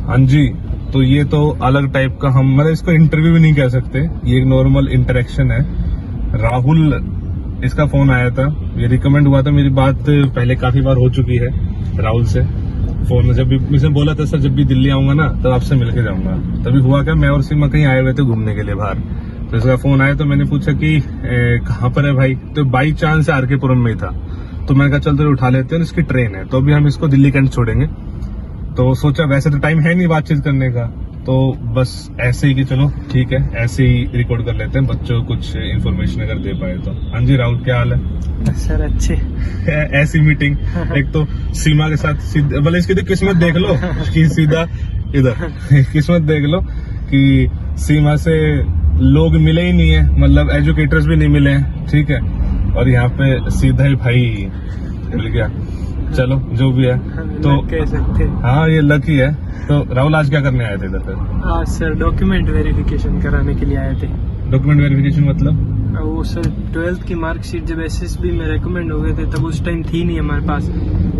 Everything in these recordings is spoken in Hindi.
हाँ जी, तो ये तो अलग टाइप का, हम मतलब इसको इंटरव्यू भी नहीं कह सकते, ये एक नॉर्मल इंटरेक्शन है। राहुल, इसका फोन आया था, ये रिकमेंड हुआ था, मेरी बात पहले काफी बार हो चुकी है राहुल से फोन में। जब भी मुझे बोला था सर जब भी दिल्ली आऊंगा ना तब आपसे मिलके जाऊंगा, तभी हुआ क्या, मैं और सीमा कहीं आए हुए थे घूमने के लिए बाहर, तो इसका फोन आया तो मैंने पूछा कि कहाँ पर है भाई, तो बाई चांस आर.के. पुरम में ही था, तो मैंने कहा चल तो उठा लेते हैं, इसकी ट्रेन है, तो अभी हम इसको दिल्ली कैंट छोड़ेंगे। तो सोचा वैसे तो टाइम है नहीं बातचीत करने का, तो बस ऐसे ही कि चलो ठीक है ऐसे ही रिकॉर्ड कर लेते हैं, बच्चों को कुछ इन्फॉर्मेशन अगर दे पाए तो। हाँ जी राहुल, क्या हाल है सर? अच्छे। ऐसी मीटिंग, एक तो सीमा के साथ भले इसकी तो किस्मत देख लो कि सीधा इधर किस्मत देख लो कि सीमा से लोग मिले ही नहीं है, मतलब एजुकेटर्स भी नहीं मिले हैं, ठीक है, और यहाँ पे सीधा ही भाई मिल गया। चलो जो भी है तो कह सकते हैं। हाँ ये लकी है। तो राहुल आज क्या करने आए थे इधर पे? आज सर डॉक्यूमेंट वेरिफिकेशन कराने के लिए आए थे। डॉक्यूमेंट वेरिफिकेशन मतलब? वो सर 12th की मार्कशीट जब एसएसबी में रेकमेंड हो गए थे तब उस टाइम थी नहीं हमारे पास,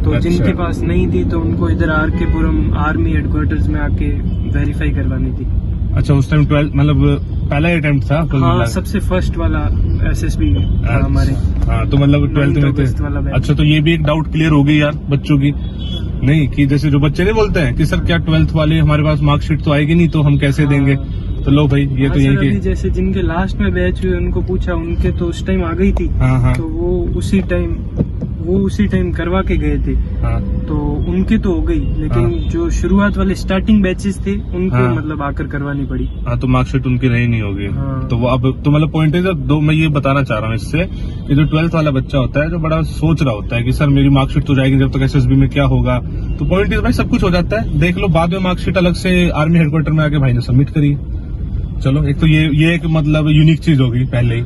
तो अच्छा। जिनके पास नहीं थी तो उनको इधर आर.के. पुरम आर्मी हेडक्वार्टर्स में आके वेरीफाई करवानी थी। अच्छा, उस टाइम 12 मतलब पहला अटेम्प्ट था? हाँ, सबसे फर्स्ट वाला एसएसबी था हमारे। हाँ, तो मतलब 12th में थे। अच्छा, तो ये भी एक डाउट क्लियर हो गई यार बच्चों की, नहीं कि जैसे जो बच्चे नहीं बोलते हैं कि सर क्या 12th वाले हमारे पास मार्कशीट तो आएगी नहीं तो हम कैसे देंगे, तो लो भाई ये तो यही की जैसे जिनके लास्ट में बैच हुए उनको पूछा, उनके तो उस टाइम आ गई थी। हाँ। तो वो उसी टाइम करवा के गए थे। हाँ। तो उनकी तो हो गई, लेकिन हाँ। जो शुरुआत वाले स्टार्टिंग बैचेस थे उनको हाँ। मतलब आकर करवानी पड़ी। हाँ, तो मार्कशीट उनकी रही नहीं होगी। हाँ। तो वो अब तो मतलब पॉइंट है दो, मैं ये बताना चाह रहा हूँ इससे कि जो 12th वाला बच्चा होता है जो बड़ा सोच रहा होता है कि सर मेरी मार्कशीट तो जाएगी जब तक एसएसबी में क्या होगा, तो पॉइंट है भाई सब कुछ हो जाता है, देख लो बाद में मार्कशीट अलग से आर्मी हेडक्वार्टर में आके भाई ने सबमिट करी। चलो एक तो ये एक मतलब यूनिक चीज होगी पहले ही।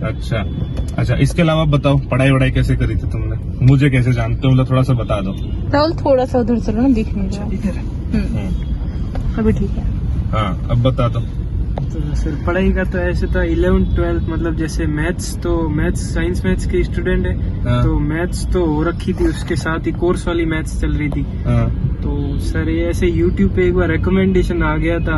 अच्छा, इसके अलावा बताओ पढ़ाई वढ़ाई कैसे करी थी तुमने, मुझे कैसे जानते हो, मतलब थोड़ा सा बता दो। राहुल थोड़ा सा उधर चलो ना, दिख नहीं रहा। इधर अभी ठीक है। हाँ अब बता दो। तो सर पढ़ाई का तो ऐसे था 11th 12th मतलब जैसे मैथ्स साइंस मैथ्स के स्टूडेंट है। हाँ। तो मैथ्स तो हो रखी थी, उसके साथ ही कोर्स वाली मैथ्स चल रही थी। हाँ। तो सर ये ऐसे यूट्यूब पे एक बार रिकमेंडेशन आ गया था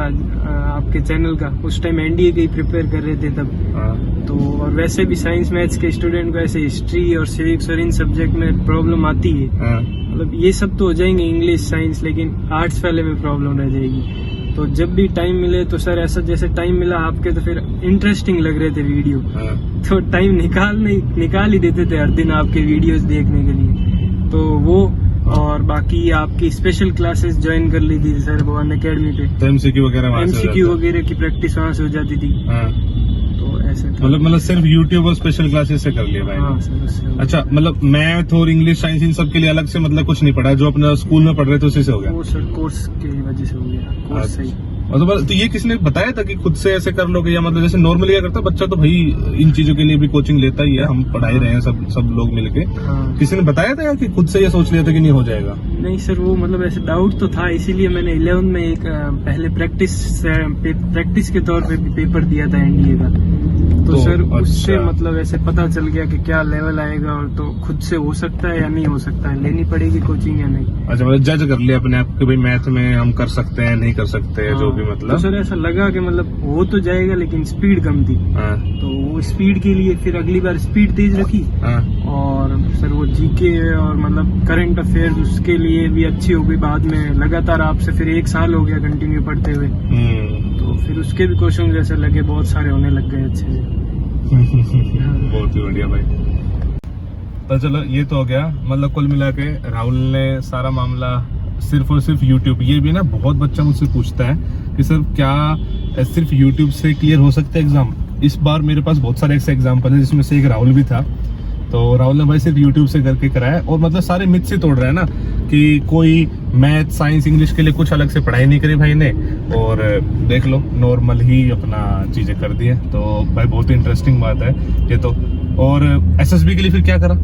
आपके चैनल का, उस टाइम एनडीए की प्रिपेयर कर रहे थे तब। हाँ। तो और वैसे भी साइंस मैथ्स के स्टूडेंट को ऐसे हिस्ट्री और सिविक्स और इन सब्जेक्ट में प्रॉब्लम आती है। हाँ। मतलब ये सब तो हो जाएंगे इंग्लिश साइंस, लेकिन आर्ट्स वाले में प्रॉब्लम रह जाएगी। तो जब भी टाइम मिले तो सर ऐसा जैसे टाइम मिला आपके तो फिर इंटरेस्टिंग लग रहे थे वीडियो, हाँ। तो टाइम निकाल ही देते थे हर दिन आपके वीडियोस देखने के लिए। तो वो और बाकी आपकी स्पेशल क्लासेस ज्वाइन कर ली थी सर वो अनअकैडमी पे, तो एमसीक्यू वगैरह वहाँ से हो एमसीक्यू जाता है? वगैरह की प्रैक्टिस वहाँ से हो जाती थी। हाँ। तो ऐसे था। मतलब सिर्फ यूट्यूब और स्पेशल क्लासेस से कर लिया भाई? हाँ सर, उससे अच्छा, मतलब मैथ और इंग्लिश साइंस इन सब के लिए अलग से मतलब कुछ नहीं पढ़ा, जो अपना स्कूल में पढ़ रहे थे उसी से हो गया? वो सर कोर्स की वजह से हो गया, कोर्स सही। तो ये किसने बताया था कि खुद से ऐसे कर लोगे, या मतलब जैसे नॉर्मली क्या करता है बच्चा तो भाई इन चीजों के लिए भी कोचिंग लेता ही है, हम पढ़ा ही रहे हैं सब लोग मिलके, हाँ। किसी ने बताया था या कि खुद से ये सोच लिया था कि नहीं हो जाएगा? नहीं सर, वो मतलब ऐसे डाउट तो था, इसीलिए मैंने 11th में एक पहले प्रैक्टिस के तौर पे भी पेपर दिया था एनडीए का। तो सर उससे अच्छा। मतलब ऐसे पता चल गया कि क्या लेवल आएगा, और तो खुद से हो सकता है या नहीं हो सकता है, लेनी पड़ेगी कोचिंग या नहीं। अच्छा, मतलब जज कर लिया अपने आप कि भाई मैथ में हम कर सकते हैं नहीं कर सकते हैं, जो भी तो मतलब। सर ऐसा लगा कि मतलब हो तो जाएगा लेकिन स्पीड कम थी। हाँ। तो वो स्पीड के लिए फिर अगली बार स्पीड तेज रखी। हाँ। और सर वो जीके और मतलब करंट अफेयर्स उसके लिए भी अच्छी हो गई बाद में, लगातार आपसे फिर 1 साल हो गया कंटिन्यू पढ़ते हुए। तो फिर उसके भी क्वेश्चन जैसे लगे बहुत सारे होने लग गए अच्छे से। बहुत ही बढ़िया भाई। तो चलो ये तो हो गया, मतलब कुल मिला के राहुल ने सारा मामला सिर्फ और सिर्फ यूट्यूब, ये भी ना बहुत बच्चा मुझसे पूछता है कि सर क्या सिर्फ यूट्यूब से क्लियर हो सकता है एग्जाम। इस बार मेरे पास बहुत सारे ऐसे एग्जाम्पल है जिसमें से एक राहुल भी था, तो राहुल ने भाई सिर्फ यूट्यूब से करके कराया, और मतलब सारे मिथ से तोड़ रहा है ना कि कोई मैथ साइंस इंग्लिश के लिए कुछ अलग से पढ़ाई नहीं करी भाई ने, और देख लो नॉर्मल ही अपना चीजें कर दी है। तो भाई बहुत ही इंटरेस्टिंग बात है ये तो। और एसएसबी के लिए फिर क्या करा?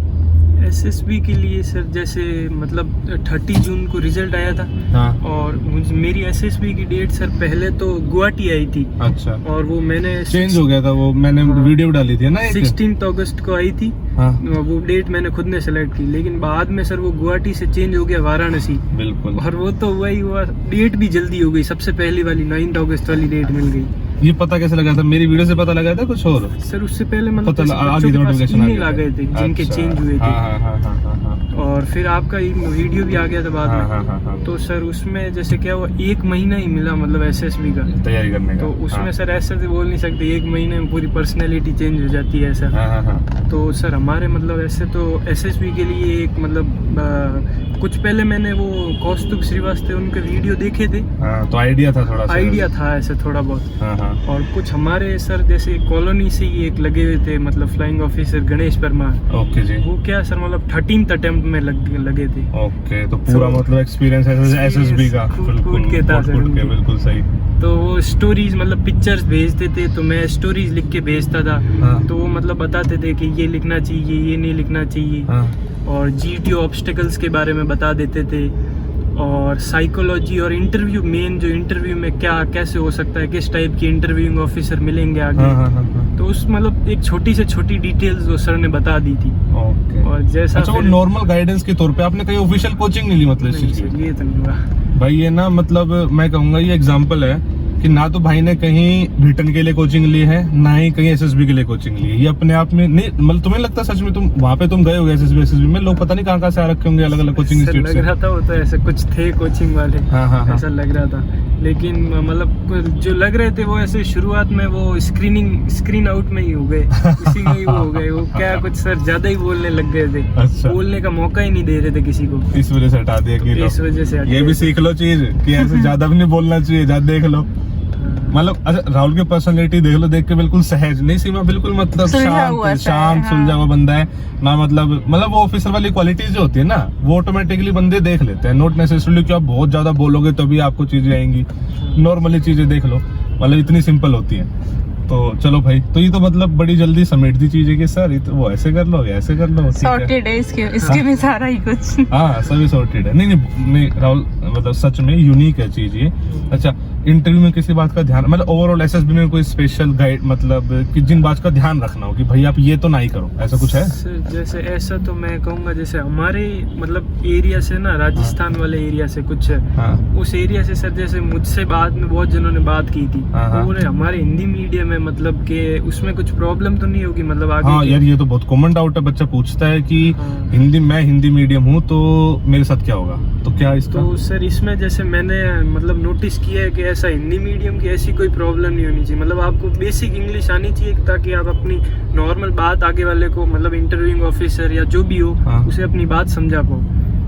एसएसबी के लिए सर जैसे मतलब 30 जून को रिजल्ट आया था हाँ और मेरी एसएसबी की डेट सर पहले तो गुवाहाटी आई थी अच्छा और वो मैंने चेंज हो गया था वो, मैंने हाँ। वीडियो डाली थी ना एक 16 अगस्त को आई थी। हाँ वो डेट मैंने खुद ने सेलेक्ट की, लेकिन बाद में सर वो गुवाहाटी से चेंज हो गया वाराणसी, बिल्कुल। और वो तो वही हुआ, डेट भी जल्दी हो गई, सबसे पहली वाली 9 अगस्त वाली डेट मिल गई। ये पता कैसे लगा था? मेरी वीडियो से पता लगा था कुछ और? सर उससे पहले मतलब पता जैसे आ बच्चों गई के पास नोटिफिकेशन ईमेल आ गए थे जिनके अच्छा। चेंज हुए थे। हाँ हाँ हाँ हाँ हाँ हाँ और फिर आपका वीडियो भी आ गया था बाद हाँ में। हाँ हाँ हाँ। तो सर उसमें जैसे क्या हुआ, 1 महीना ही मिला मतलब एसएसबी का तैयारी करने का। तो उसमें हाँ। सर ऐसे तो बोल नहीं सकते 1 महीने में पूरी पर्सनैलिटी चेंज हो जाती है ऐसा। हाँ हाँ हाँ तो सर हमारे मतलब ऐसे तो एसएसबी के लिए एक मतलब कुछ पहले मैंने वो कौस्तुभ श्रीवास्तव उनके वीडियो देखे थे, हाँ, तो आइडिया था थोड़ा सा। आइडिया था ऐसे थोड़ा बहुत। हाँ हाँ और कुछ हमारे सर जैसे कॉलोनी से ही एक लगे हुए थे मतलब flying officer Ganesh Parmar, okay जी वो क्या सर मतलब 13th अटेम्प्ट में लगे थे। ओके, तो पूरा तो मतलब एक्सपीरियंस एसएसबी का कूट के था सर कूट के, उनके। बिल्कुल सही। तो वो स्टोरीज मतलब पिक्चर्स भेजते थे तो मैं स्टोरीज लिख के भेजता था। हाँ तो वो मतलब बताते थे कि ये लिखना चाहिए, ये नहीं लिखना चाहिए। हाँ और जीटीओ ऑब्स्टिकल्स के बारे में बता देते थे, और साइकोलॉजी और इंटरव्यू, मेन जो इंटरव्यू में क्या कैसे हो सकता है, किस टाइप की इंटरव्यूइंग ऑफिसर मिलेंगे आगे। हाँ हाँ हाँ तो उस मतलब एक छोटी से छोटी डिटेल्स वो सर ने बता दी थी। ओके। और जैसा अच्छा, वो फिर- नॉर्मल गाइडेंस के तौर पे आपने कहीं ऑफिशियल कोचिंग नहीं ली मतलब इस नहीं चीज सर, की? ये तो नहीं हुआ। भाई ये ना मतलब मैं कहूंगा ये एग्जांपल है कि ना तो भाई ने कहीं ब्रिटेन के लिए कोचिंग ली है, ना ही कहीं एसएसबी के लिए कोचिंग ली है। ये अपने आप में नहीं, मतलब तुम्हें लगता है सच में तुम वहाँ पे तुम गए होगे एसएसबी में, लोग पता नहीं कहाँ से आ रखे होंगे अलग अलग कोचिंग सर इंस्टीट्यूट लग से। रहा था वो तो ऐसे कुछ थे कोचिंग वाले, हाँ हाँ हाँ ऐसा लग रहा था। लेकिन मतलब जो लग रहे थे वो ऐसे शुरुआत में वो स्क्रीन आउट में ही हो गए, उसी में ही वो हो गए। वो क्या कुछ सर ज्यादा ही बोलने लग गए थे, अच्छा, बोलने का मौका ही नहीं दे रहे थे किसी को। इस वजह से हटा दिया कि लो, इस वजह से हट ये गए भी थे। सीख लो चीज कि ऐसे ज्यादा भी नहीं बोलना चाहिए, ज्यादा देख लो। मतलब अच्छा, राहुल की पर्सनालिटी देख लो, देख के बिल्कुल सहज नहीं, सीमा बिल्कुल मतलब सुलझा हुआ सा है, शांत हाँ। सुलझा हुआ बंदा है ना। मतलब वो ऑफिसर वाली क्वालिटीज जो होती है ना, वो ऑटोमेटिकली बंदे देख लेते हैं। नॉट नेसेसरली कि आप बहुत ज्यादा बोलोगे तभी आपको चीजें आएंगी, नॉर्मली चीजें देख लो, मतलब इतनी सिंपल होती है। तो चलो भाई, तो ये तो मतलब बड़ी जल्दी समेट दी चीजें कि सर ये तो वो ऐसे कर लो, ऐसे कर लो, ठीक है। सॉर्टेड है इसके में सारा ही कुछ। हाँ सभी सॉर्टेड है। नहीं राहुल, मतलब सच में यूनिक है चीज ये। अच्छा, इंटरव्यू में किसी बात का ध्यान, मतलब ओवरऑल एसएसबी में कोई स्पेशल गाइड, मतलब कि जिन बात का ध्यान रखना हो कि भाई आप ये तो नहीं करो, ऐसा कुछ है? सर जैसे ऐसा तो मैं कहूँगा जैसे हमारे मतलब एरिया से ना, राजस्थान वाले एरिया से कुछ है, हाँ उस एरिया से सर जैसे मुझसे बाद में बहुत जनों ने बात की थी, हाँ, हाँ। वो बोले हमारे हिंदी मीडियम में मतलब कि उसमें कुछ प्रॉब्लम तो नहीं होगी मतलब आगे हाँ के- यार, ये तो बहुत कॉमन डाउट है, बच्चा पूछता है कि हाँ। मैं हिंदी मीडियम हूँ तो मेरे साथ क्या होगा, तो क्या इसका? तो सर इसमें जैसे मैंने मतलब नोटिस किया है कि ऐसा हिंदी मीडियम की ऐसी कोई प्रॉब्लम नहीं होनी चाहिए। मतलब आपको बेसिक इंग्लिश आनी चाहिए ताकि आप अपनी नॉर्मल बात आगे वाले को, मतलब इंटरव्यूइंग ऑफिसर या जो भी हो, हाँ। उसे अपनी बात समझा पाओ।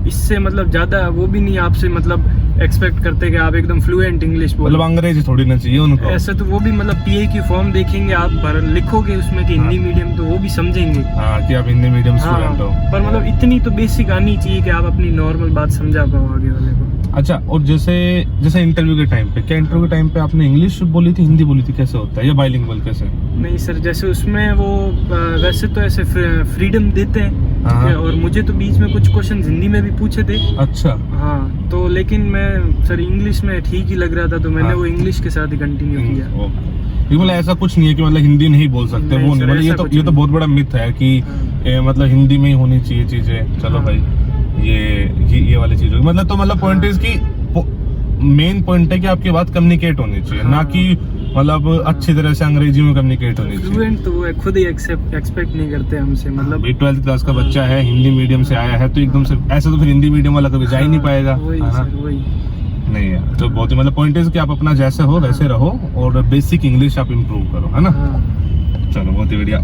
इससे मतलब ज्यादा वो भी नहीं आपसे मतलब एक्सपेक्ट करते कि आप एकदम फ्लुएंट इंग्लिश बोलो। मतलब अंग्रेजी थोड़ी ना चाहिए उनको। ऐसे तो वो भी मतलब पीए की फॉर्म देखेंगे, आप लिखोगे उसमें कि हिंदी मीडियम, तो वो भी समझेंगे। हाँ कि आप हिंदी मीडियम हाँ, स्टूडेंट हो। पर मतलब इतनी तो बेसिक आनी चाहिए कि आप अपनी नॉर्मल बात समझा पाओ आगे वाले को। अच्छा, और जैसे इंटरव्यू के टाइम पे, क्या इंटरव्यू के टाइम पे आपने इंग्लिश बोली थी, हिंदी बोली थी, कैसे होता है, या बाइलिंगुअल कैसे? नहीं सर, जैसे उसमें वो वैसे तो ऐसे फ्रीडम देते हैं, हाँ। और मुझे तो बीच में कुछ क्वेश्चन हिंदी में भी पूछे थे। अच्छा, हाँ, तो लेकिन मैं सर इंग्लिश में ठीक ही लग रहा था, तो मैंने हाँ। वो इंग्लिश के साथ ही कंटिन्यू किया। ओके। मतलब ऐसा कुछ नहीं है कि मतलब हिंदी नहीं बोल सकते, नहीं वो नहीं, सर, मतलब ऐसा कुछ ये तो नहीं। बहुत बड़ा मिथ है कि हाँ। मतलब हिंदी में ही होनी चाहिए चीजें। चलो हाँ। भाई, ये वाली चीज होगी, मतलब तो मतलब पॉइंट इज की मेन पॉइंट है कि आपकी बात कम्युनिकेट होनी चाहिए, ना हाँ। कि मतलब अच्छी तरह से अंग्रेजी में कम्युनिकेट होनी चाहिए। फ्लुएंट तो वो खुद ही एक्सपेक्ट नहीं करते हमसे, मतलब 12th क्लास का बच्चा है, हिंदी मीडियम से आया है, तो एकदम से ऐसे तो फिर हिंदी मीडियम वाला कभी जा ही नहीं पाएगा। वही है ना? सर, वही। नहीं यार, तो बहुत ही मतलब पॉइंट इज कि आप अपना जैसे हो वैसे रहो, और बेसिक इंग्लिश आप इम्प्रूव करो, है ना? हाँ। चलो बहुत ही बढ़िया।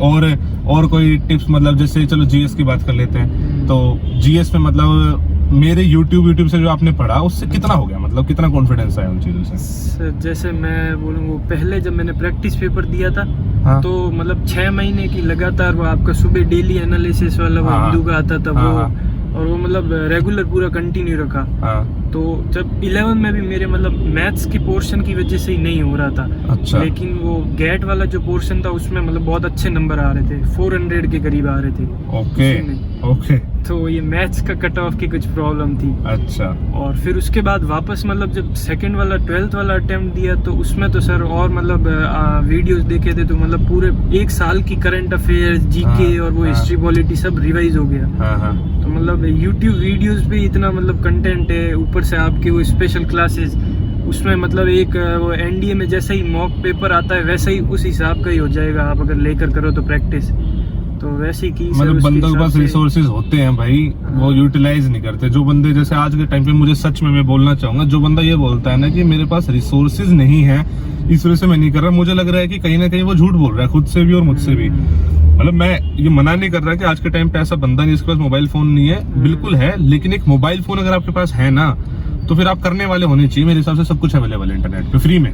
और कोई टिप्स, मतलब जैसे चलो जीएस की बात कर लेते हैं, तो जीएस में मतलब मेरे यूट्यूब से जो आपने पढ़ा उससे कितना हो गया, मतलब कितना कॉन्फिडेंस आया उन चीजों से? सर जैसे मैं बोलूँ, वो पहले जब मैंने प्रैक्टिस पेपर दिया था, हाँ। तो मतलब 6 महीने की लगातार वो आपका सुबह डेली एनालिसिस वाला वो हाँ। हिंदू का आता था हाँ, वो, हाँ। और वो मतलब रेगुलर पूरा कंटिन्यू रखा। हाँ। तो जब 11 में भी मेरे मतलब मैथ्स की पोर्शन की वजह से ही नहीं हो रहा था, अच्छा। लेकिन वो गेट वाला जो पोर्शन था उसमें मतलब बहुत अच्छे नंबर आ रहे थे, 400 के करीब आ रहे थे ओके उसी में। ओके। तो ये मैथ्स का कट ऑफ की कुछ प्रॉब्लम थी। अच्छा। और फिर उसके बाद वापस मतलब जब सेकंड वाला 12th वाला अटेम्प्ट दिया तो उसमें तो सर और मतलब वीडियोस देखे थे तो मतलब पूरे एक साल की करंट अफेयर्स, जीके और वो हिस्ट्री पॉलिटी सब रिवाइज हो गया। तो मतलब यूट्यूब वीडियोस भी इतना मतलब कंटेंट है, ऊपर से आपके वो स्पेशल क्लासेस, उसमें मतलब एक वो एनडीए में जैसा ही मॉक पेपर आता है वैसा ही उस हिसाब का ही हो जाएगा, आप अगर लेकर करो तो प्रैक्टिस तो वैसे ही की। मतलब बंदों के पास रिसोर्सेज होते हैं भाई, वो यूटिलाइज नहीं करते। जो बंदे जैसे आज के टाइम पे, मुझे सच में मैं बोलना चाहूंगा, जो बंदा ये बोलता है ना कि मेरे पास रिसोर्सेज नहीं है इस वजह से मैं नहीं कर रहा, मुझे लग रहा है कि कहीं ना कहीं वो झूठ बोल रहा है, खुद से भी और मुझसे भी। मतलब मैं ये मना नहीं कर रहा कि आज के टाइम पे ऐसा बंदा नहीं जिसके पास मोबाइल फोन नहीं है, बिल्कुल है, लेकिन एक मोबाइल फोन अगर आपके पास है ना तो फिर आप करने वाले होने चाहिए। मेरे हिसाब से सब कुछ अवेलेबल है इंटरनेट पे फ्री में।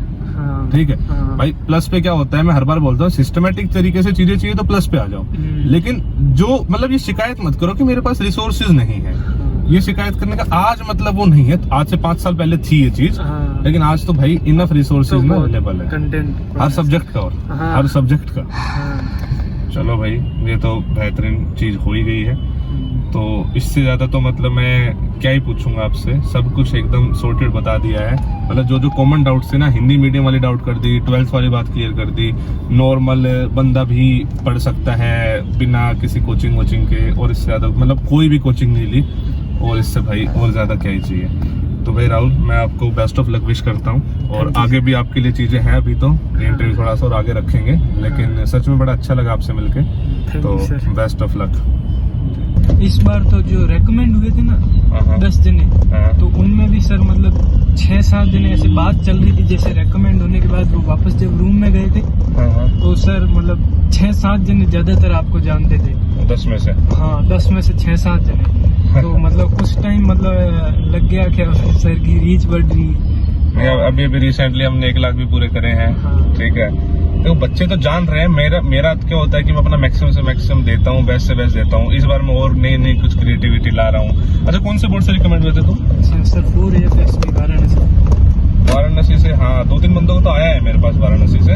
ठीक है भाई। प्लस पे क्या होता है, मैं हर बार बोलता हूँ, सिस्टमेटिक तरीके से चीजें चाहिए तो प्लस पे आ जाओ, लेकिन जो मतलब ये शिकायत मत करो कि मेरे पास रिसोर्सेज नहीं है। ये शिकायत करने का आज मतलब वो नहीं है, आज से 5 साल पहले थी ये चीज, लेकिन आज तो भाई इनफ रिसोर्सेज में अवेलेबल है कंटेंट हर सब्जेक्ट का, और हर सब्जेक्ट का। चलो भाई, ये तो बेहतरीन चीज हो ही गई है, तो इससे ज्यादा तो मतलब मैं क्या ही पूछूंगा आपसे, सब कुछ एकदम सॉर्टेड बता दिया है। मतलब जो जो कॉमन डाउट्स थे ना, हिंदी मीडियम वाली डाउट कर दी, 12th वाली बात क्लियर कर दी, नॉर्मल बंदा भी पढ़ सकता है बिना किसी कोचिंग वोचिंग के, और इससे ज्यादा मतलब कोई भी कोचिंग नहीं ली, और इससे भाई और ज्यादा क्या ही चाहिए। तो भाई राहुल, मैं आपको बेस्ट ऑफ लक विश करता हूँ, और आगे भी आपके लिए चीजें हैं। अभी तो ये इंटरव्यू थोड़ा सा और आगे रखेंगे, लेकिन सच में बड़ा अच्छा लगा आपसे मिलके, तो बेस्ट ऑफ लक। इस बार तो जो रेकमेंड हुए थे ना 10 जने, तो उनमें भी सर मतलब 6-7 जने ऐसे बात चल रही थी, जैसे रेकमेंड होने के बाद वो वापस जब रूम में गए थे तो सर मतलब 6-7 जने ज्यादातर आपको जानते थे 10 में से। हाँ, 10 में से 6-7 जने। तो मतलब कुछ टाइम मतलब लग गया क्या सर की रीच बढ़ रही। अभी रिसेंटली हमने 1 लाख भी पूरे करे हैं। ठीक है, देखो बच्चे तो जान रहे हैं। मेरा क्या होता है कि मैं अपना मैक्सिमम से मैक्सिमम देता हूँ, बेस्ट से बेस्ट देता हूँ। इस बार मैं और नई कुछ क्रिएटिविटी ला रहा हूँ। अच्छा, कौन से बोर्ड से रिकमेंड हुए थे तुम? सर 4 वाराणसी से। हाँ, 2-3 बंदों को तो आया है मेरे पास वाराणसी से।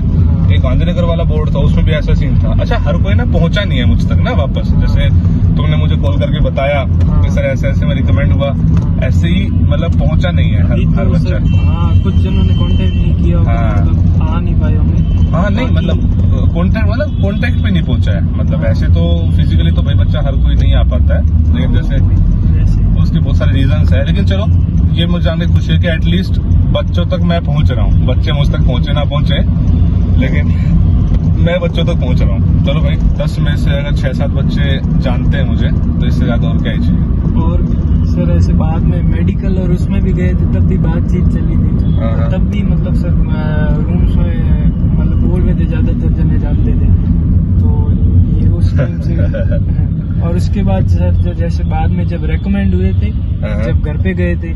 एक गांधीनगर वाला बोर्ड था, उसमें भी ऐसा सीन था। अच्छा, हर कोई ना पहुंचा नहीं है मुझ तक ना वापस, जैसे तुमने मुझे कॉल करके बताया कि सर ऐसे ऐसे में रिकमेंड हुआ, ऐसे ही मतलब पहुंचा नहीं है हर बच्चा। हाँ, कुछ जनों ने कांटेक्ट नहीं किया, मतलब आ नहीं पाए होंगे। हाँ, नहीं मतलब कांटेक्ट पे नहीं पहुंचा है। मतलब ऐसे तो फिजिकली तो भाई बच्चा हर कोई नहीं आ पाता है, लेकिन जैसे उसके बहुत सारे रीजंस है। लेकिन चलो, ये मुझे जानने की खुशी है कि एटलीस्ट बच्चों तक मैं पहुंच रहा हूँ। बच्चे मुझ तक पहुंचे ना पहुंचे, लेकिन मैं बच्चों तक पहुंच रहा हूँ। चलो भाई, 10 में से अगर 6-7 बच्चे जानते हैं मुझे, तो इससे ज्यादा और क्या ही चाहिए। और सर ऐसे बाद में मेडिकल और उसमें भी गए थे, तब भी बातचीत चली थी, तब भी मतलब सर रूम्स में मतलब बोल रहे थे ज्यादातर जने जानते थे। तो ये उस टाइम से और उसके बाद सर जैसे बाद में जब रेकमेंड हुए थे, जब घर पे गए थे,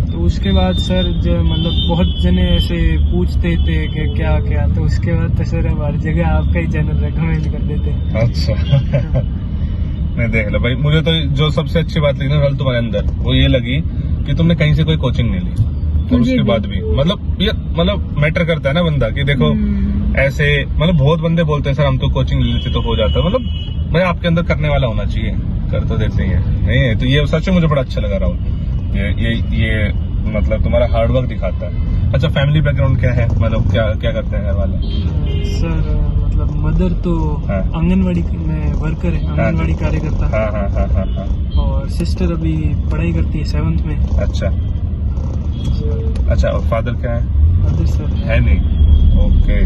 तो उसके बाद सर जो मतलब बहुत जने ऐसे पूछते थे कि क्या क्या, तो उसके बाद तो सर अब हर जगह आपका ही चैनल रेकमेंड कर देते। अच्छा। नहीं, देख लो भाई, मुझे तो जो सबसे अच्छी बात लगी ना तुम्हारे अंदर, वो ये लगी कि तुमने कहीं से कोई कोचिंग नहीं ली, और उसके बाद भी मतलब ये मतलब मैटर करता है ना बंदा, कि देखो ऐसे मतलब बहुत बंदे बोलते हैं सर हम तो कोचिंग ले लेते तो हो जाता है। मतलब भाई आपके अंदर करने वाला होना चाहिए, कर तो देते ही है। नहीं है तो ये सच में मुझे बड़ा अच्छा लगा राहुल, ये मतलब तुम्हारा हार्डवर्क दिखाता है। अच्छा, फैमिली बैकग्राउंड क्या है, मतलब क्या करते हैं घर वाले? सर मतलब मदर तो आंगनवाड़ी में वर्कर है, आंगनवाड़ी कार्यकर्ता। और सिस्टर अभी पढ़ाई करती है 7th में। अच्छा, और फादर क्या है? फादर सर है नहीं। ओके,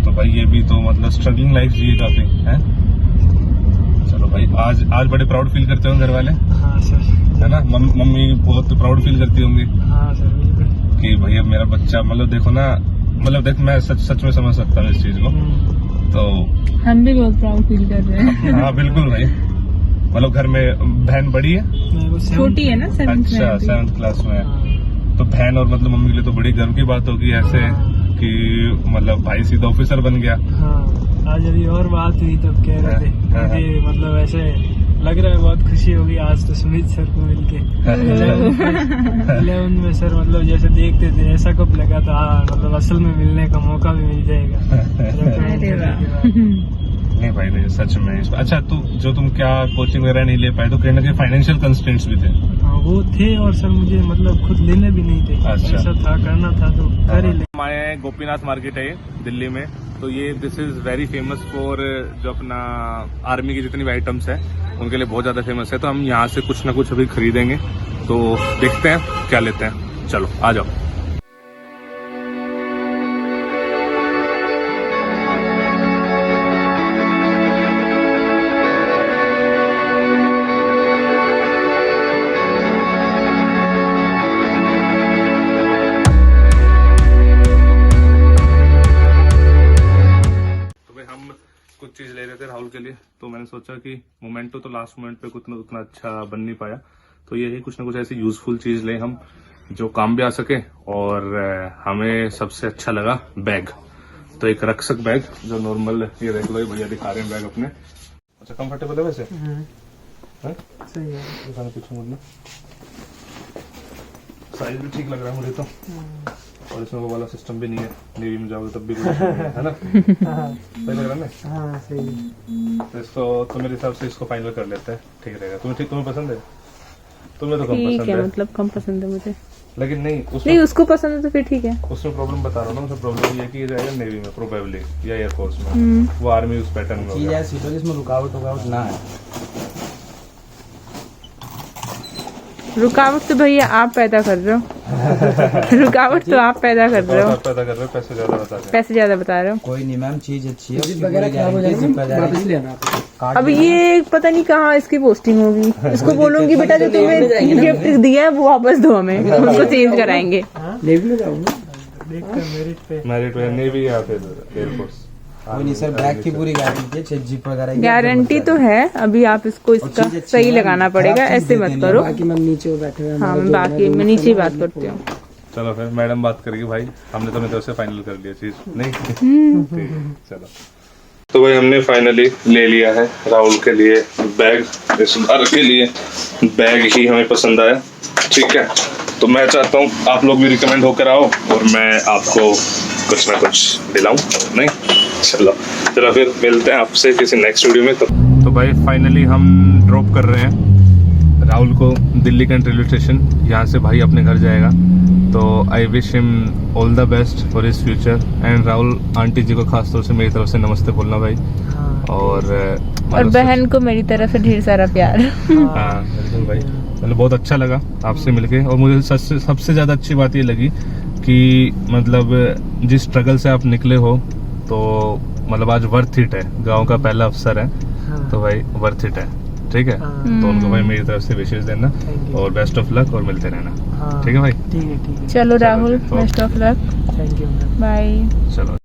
तो भाई ये भी तो मतलब स्ट्रगलिंग लाइफ जी काफी है। चलो भाई, आज बड़े प्राउड फील करते हो घर वाले? हाँ सर, है ना? मम्मी बहुत प्राउड फील करती होंगी। हाँ सर, बिल्कुल, कि भाई अब मेरा बच्चा, मतलब देखो ना, मतलब देख मैं सच में समझ सकता हूँ इस चीज को। तो हम भी बहुत प्राउड फील कर रहे हैं। हाँ बिल्कुल भाई। मतलब घर में बहन बड़ी है? छोटी है ना, 7th अच्छा, 7th क्लास में है। तो बहन और मतलब मम्मी के लिए तो बड़ी गर्व की बात होगी ऐसे कि मतलब भाई सीधा ऑफिसर बन गया। आज अभी और बात हुई तब कह रहे थे मुझे मतलब ऐसे लग रहा है बहुत खुशी होगी आज तो सुमित सर को मिलके। 11 में सर मतलब जैसे देखते थे ऐसा कब लगा था, मतलब असल में मिलने का मौका भी मिल जाएगा। नहीं भाई नहीं सच में अच्छा तो जो तुम क्या कोचिंग वगैरह नहीं ले पाए तो कहीं ना कहीं फाइनेंशियल कंस्ट्रेंट्स भी थे। हाँ वो थे और सर मुझे मतलब खुद लेने भी नहीं थे। अच्छा। ऐसा था करना था तो कर ही ले। हम आए हैं गोपीनाथ मार्केट है ये दिल्ली में, तो ये this is very famous for जो अपना आर्मी की जितनी भी आइटम्स है उनके लिए बहुत ज्यादा फेमस है। तो हम यहाँ से कुछ ना कुछ अभी खरीदेंगे, तो देखते हैं क्या लेते हैं। चलो आ जाओ। कुछ चीज ले रहे थे राहुल के लिए, तो मैंने सोचा कि मोमेंटो तो लास्ट मोमेंट पे उतना अच्छा बन नहीं पाया, तो ये है कुछ ना कुछ ऐसी यूजफुल चीज ले हम जो काम भी आ सके। और हमें सबसे अच्छा लगा बैग, तो एक रक्षक बैग जो नॉर्मल ये देख लो, ये भैया दिखा रहे हैं बैग अपने। अच्छा कंफर्टेबल है वैसे? हैं? सही है। दिखाना पीछे मुझे, साइज भी ठीक लग रहा है मुझे तो, और इसमें वो वाला सिस्टम भी नहीं है, नेवी में जाओगे तब भी कुछ नहीं है ना? सही लग रहा है ना? हाँ सही है। तो इसको तो मेरे हिसाब से इसको फाइनल कर लेते हैं, ठीक रहेगा। तुम्हें पसंद है? तुम्हें तो कम ठीक पसंद है, है, मतलब कम पसंद है मुझे। लेकिन नहीं नहीं उसको पसंद है तो फिर ठीक है। उसमें प्रॉब्लम बता रहा हूँ ना, उसमें प्रॉब्लम ये है कि ये जाएगा नेवी में प्रोबेबली या एयरफोर्स में, वो आर्मी उस पैटर्न में होगा। सीटों जिसमें रुकावट ना है। रुकावट तो भैया आप पैदा कर रहे हो। रुकावट तो आप पैदा कर रहे हो, पैदा कर रहे हो, पैसे ज्यादा बता रहे पैसे ज्यादा बता रहे हो। कोई नहीं मैम, चीज अच्छी है, उसकी पूरी गारंटी है। अब ये पता नहीं कहाँ इसकी पोस्टिंग होगी, इसको बोलूंगी बेटा जो तुम्हें गिफ्ट दिया है वो वापस दो, हमें उसको चेंज कराएंगे। देखकर मेरिट पे नेवी या फिर एयरफोर्स। कोई नहीं सर, बैग की पूरी गारंटी है, चेक जीप वगैरह की गारंटी तो है, अभी आप इसको इसका चीज़ अच्छी सही है, लगाना पड़ेगा, खराब चीज़ ऐसे दे मत देनी करो। बाकी मैम नीचे बैठे हुए हैं। हाँ मैं बाकी मैं नीचे बात करती हूँ। चलो फिर मैडम बात करेगी भाई, हमने तो अपनी तरफ से फाइनल कर लिया चीज, नहीं? ठीक है, चलो। तो भाई हमने फाइनली ले लिया है राहुल के लिए बैग, इस बार के लिए बैग ही हमें पसंद आया, ठीक है। तो मैं चाहता हूँ आप लोग भी रिकमेंड होकर आओ और मैं आपको कुछ ना कुछ दिलाऊं, नहीं? चलो फिर मिलते हैं आपसे किसी नेक्स्ट वीडियो में। तो भाई फाइनली हम ड्रॉप कर रहे हैं राहुल को दिल्ली कैंट रेलवे स्टेशन, यहाँ से भाई अपने घर जाएगा। तो I wish him all the best for his future. And Rahul aunty ji को खास तौर से मेरी तरफ से नमस्ते बोलना भाई। और बहन को मेरी तरफ से ढेर सारा प्यार। हाँ बिल्कुल भाई, मतलब बहुत अच्छा लगा आपसे मिलके। और मुझे सबसे ज़्यादा अच्छी बात ये लगी कि मतलब जिस स्ट्रगल से आप निकले हो तो मतलब आज वर्थ इट है, गांव का पहला अफसर है, तो भाई वर्थ इट है, ठीक है। तो उनको भाई मेरी तरफ से विशेष देना और बेस्ट ऑफ लक, और मिलते रहना, ठीक है भाई? ठीक है। चलो Rahul, best of luck, thank you. Bye. चलो।